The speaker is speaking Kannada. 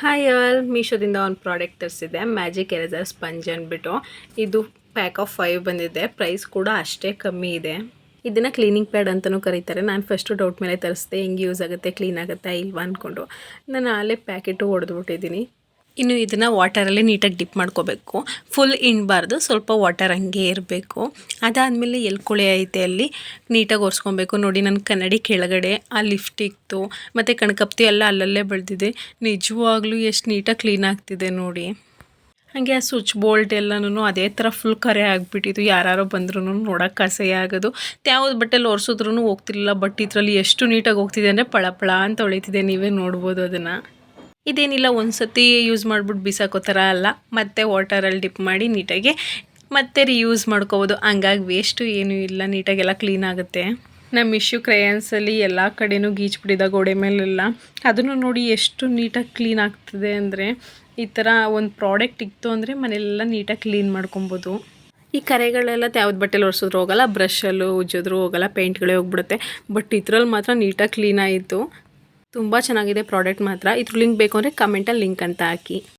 ಹಾಯ್ ಆಲ್, ಮೀಶೋದಿಂದ ಒಂದು ಪ್ರಾಡಕ್ಟ್ ತರಿಸಿದೆ. ಮ್ಯಾಜಿಕ್ ಎರೇಸರ್ ಸ್ಪಂಜ್ ಅಂದ್ಬಿಟ್ಟು ಇದು ಪ್ಯಾಕ್ ಆಫ್ 5 ಬಂದಿದೆ. ಪ್ರೈಸ್ ಕೂಡ ಅಷ್ಟೇ ಕಮ್ಮಿ ಇದೆ. ಇದನ್ನು ಕ್ಲೀನಿಂಗ್ ಪ್ಯಾಡ್ ಅಂತಲೂ ಕರೀತಾರೆ. ನಾನು ಫಸ್ಟು ಡೌಟ್ ಮೇಲೆ ತರಿಸಿದೆ, ಹೆಂಗೆ ಯೂಸ್ ಆಗುತ್ತೆ, ಕ್ಲೀನ್ ಆಗುತ್ತಾ ಇಲ್ವಾ ಅಂದ್ಕೊಂಡು. ನಾನು ಆಲೇ ಪ್ಯಾಕೆಟು ಹೊಡೆದ್ಬಿಟ್ಟಿದ್ದೀನಿ. ಇನ್ನು ಇದನ್ನು ವಾಟರಲ್ಲಿ ನೀಟಾಗಿ ಡಿಪ್ ಮಾಡ್ಕೋಬೇಕು. ಫುಲ್ ಹಿಂಡಬಾರ್ದು, ಸ್ವಲ್ಪ ವಾಟರ್ ಹಂಗೆ ಇರಬೇಕು. ಅದಾದಮೇಲೆ ಎಲ್ಲಿ ಕೊಳೆ ಐತೆ ಅಲ್ಲಿ ನೀಟಾಗಿ ಒರೆಸ್ಕೊಬೇಕು. ನೋಡಿ, ನನ್ನ ಕನ್ನಡಿ ಕೆಳಗಡೆ ಆ ಲಿಫ್ಟಿಕ್ತು ಮತ್ತು ಕಣ್ಕಪ್ತಿ ಎಲ್ಲ ಅಲ್ಲಲ್ಲೇ ಬೆಳೆದಿದೆ. ನಿಜವಾಗ್ಲೂ ಎಷ್ಟು ನೀಟಾಗಿ ಕ್ಲೀನ್ ಆಗ್ತಿದೆ ನೋಡಿ. ಹಾಗೆ ಆ ಸ್ವಿಚ್ ಬೋಲ್ಟ್ ಎಲ್ಲನೂ ಅದೇ ಥರ ಫುಲ್ ಕರೆ ಆಗಿಬಿಟ್ಟಿತ್ತು. ಯಾರು ಬಂದ್ರೂ ನೋಡೋಕೆ ಅಸಹ್ಯ ಆಗೋದು. ಯಾವ್ದು ಬಟ್ಟೆಲ್ಲಿ ಒರೆಸಿದ್ರೂ ಹೋಗ್ತಿರ್ಲಿಲ್ಲ. ಬಟ್ ಇದರಲ್ಲಿ ಎಷ್ಟು ನೀಟಾಗಿ ಹೋಗ್ತಿದೆ ಅಂದರೆ ಪಳ ಅಂತ ಹೊಳಿತಿದೆ. ನೀವೇ ನೋಡ್ಬೋದು ಅದನ್ನು. ಇದೇನಿಲ್ಲ, ಒಂದು ಸತಿ ಯೂಸ್ ಮಾಡಿಬಿಟ್ಟು ಬಿಸಾಕೋ ಥರ ಅಲ್ಲ, ಮತ್ತು ವಾಟರಲ್ಲಿ ಡಿಪ್ ಮಾಡಿ ನೀಟಾಗಿ ಮತ್ತೆ ರಿಯೂಸ್ ಮಾಡ್ಕೋಬೋದು. ಹಂಗಾಗಿ ವೇಸ್ಟು ಏನೂ ಇಲ್ಲ, ನೀಟಾಗೆಲ್ಲ ಕ್ಲೀನ್ ಆಗುತ್ತೆ. ನಮ್ಮ ಇಶ್ಯೂ ಕ್ರಯನ್ಸಲ್ಲಿ ಎಲ್ಲ ಕಡೆನೂ ಗೀಚ್ಬಿಟ್ಟಿದ್ದ ಗೋಡೆ ಮೇಲೆಲ್ಲ. ಅದನ್ನು ನೋಡಿ ಎಷ್ಟು ನೀಟಾಗಿ ಕ್ಲೀನ್ ಆಗ್ತದೆ ಅಂದರೆ, ಈ ಥರ ಒಂದು ಪ್ರಾಡಕ್ಟ್ ಇತ್ತು ಅಂದರೆ ಮನೆಯೆಲ್ಲ ನೀಟಾಗಿ ಕ್ಲೀನ್ ಮಾಡ್ಕೊಬೋದು. ಈ ಕರೆಗಳೆಲ್ಲ ಯಾವ್ದು ಬಟ್ಟೆಲಿ ಒರೆಸಿದ್ರು ಹೋಗಲ್ಲ, ಬ್ರಷಲ್ಲೂ ಉಜ್ಜಿದ್ರು ಹೋಗಲ್ಲ, ಪೇಂಟ್ಗಳೇ ಹೋಗ್ಬಿಡುತ್ತೆ. ಬಟ್ ಇದ್ರಲ್ಲಿ ಮಾತ್ರ ನೀಟಾಗಿ ಕ್ಲೀನ್ ಆಯಿತು. ತುಂಬ ಚೆನ್ನಾಗಿದೆ ಪ್ರಾಡಕ್ಟ್ ಮಾತ್ರ. ಇದ್ರ ಲಿಂಕ್ ಬೇಕು ಅಂದರೆ ಕಮೆಂಟಲ್ಲಿ ಲಿಂಕ್ ಅಂತ ಹಾಕಿ.